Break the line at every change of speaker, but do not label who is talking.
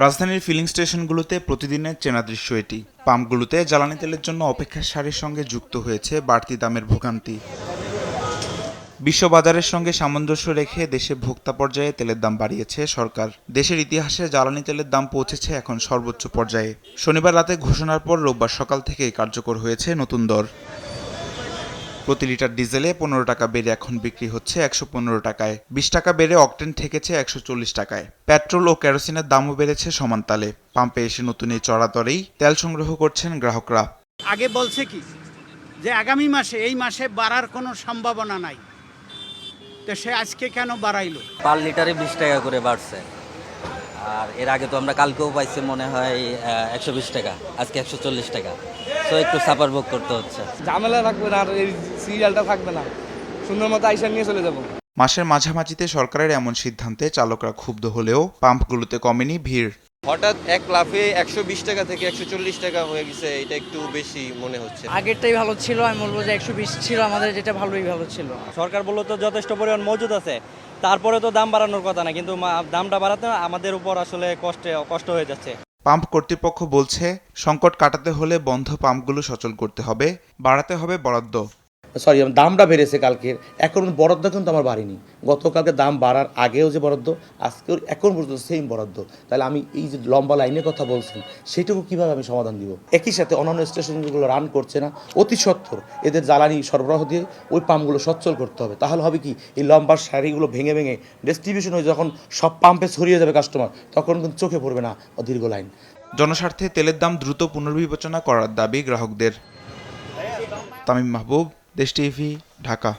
রাজধানীর ফিলিং স্টেশনগুলোতে প্রতিদিনের চেনা দৃশ্য এটি। পাম্পগুলোতে জ্বালানি তেলের জন্য অপেক্ষার সারির সঙ্গে যুক্ত হয়েছে বাড়তি দামের ভোগান্তি। বিশ্ববাজারের সঙ্গে সামঞ্জস্য রেখে দেশে ভোক্তা পর্যায়ে তেলের দাম বাড়িয়েছে সরকার। দেশের ইতিহাসে জ্বালানি তেলের দাম পৌঁছেছে এখন সর্বোচ্চ পর্যায়ে। শনিবার রাতে ঘোষণার পর রোববার সকাল থেকেই কার্যকর হয়েছে নতুন দর। প্রতি লিটার ডিজেলে 15 টাকা বেড়ে এখন বিক্রি হচ্ছে 115 টাকায়। 20 টাকা বেড়ে অকটেন ঠেকেছে 140 টাকায়। পেট্রোল ও কেরোসিনের দামও বেড়েছে সমান তালে। পাম্পে এসে নতুন এই চড়া দরেই তেল সংগ্রহ করছেন গ্রাহকরা।
আগে বলছে কি যে আগামী মাসে এই মাসে বাড়ার কোনো সম্ভাবনা নাই, তো সে আজকে কেন বাড়াইলো?
পার লিটারে 20 টাকা করে বাড়ছে। আর এর আগে তো আমরা কালকেও পাইছি মনে হয় 120 টাকা, আজকে 140 টাকা। তো একটু সাফার ভোগ করতে হচ্ছে।
ঝামেলা থাকবে না, আর এই সিরিয়ালটা থাকবে না, সুন্দর মতো আইসা নিয়ে চলে যাব।
মাসের মাঝামাঝিতে সরকারের এমন সিদ্ধান্তে চালকরা ক্ষুব্ধ হলেও পাম্পগুলোতে কমেনি ভিড়।
হঠাৎ এক লাফে 120 টাকা থেকে 140 টাকা হয়ে গেছে, এটা একটু বেশি মনে হচ্ছে।
আগেরটাই ভালো ছিল, আমি বলবো যে 120 ছিল আমাদের, যেটা ভালোই ভালো ছিল।
সরকার বললো তো যথেষ্ট পরিমাণ মজুদ আছে, তারপরে তো দাম বাড়ানোর কথা না, কিন্তু দামটা বাড়াতে আমাদের উপর আসলে কষ্ট হয়ে যাচ্ছে।
পাম্প কর্তৃপক্ষ বলছে, সংকট কাটাতে হলে বন্ধ পাম্পগুলো সচল করতে হবে, বাড়াতে হবে বরাদ্দ।
দামটা বেড়েছে কালকের, এখন বরাদ্দ কিন্তু আমার বাড়েনি। গতকালকে দাম বাড়ার আগেও যে বরাদ্দ, আজকেও এখন পর্যন্ত সেম বরাদ্দ। তাহলে আমি এই যে লম্বা লাইনের কথা বলছি, সেটুকু কিভাবে আমি সমাধান দিব? একই সাথে অন্যান্য স্টেশনগুলো রান করছে না, অতি সত্বর এদের জ্বালানি সরবরাহ দিয়ে ওই পাম্পগুলো সচ্ছল করতে হবে। তাহলে হবে কি, এই লম্বা সারিগুলো ভেঙে ভেঙে ডিস্ট্রিবিউশন হয়ে যখন সব পাম্পে ছড়িয়ে যাবে কাস্টমার, তখন কিন্তু চোখে পড়বে না দীর্ঘ লাইন।
জনস্বার্থে তেলের দাম দ্রুত পুনর্বিবেচনা করার দাবি গ্রাহকদের। তামিম মাহবুব, দেশ টিভি, ঢাকা।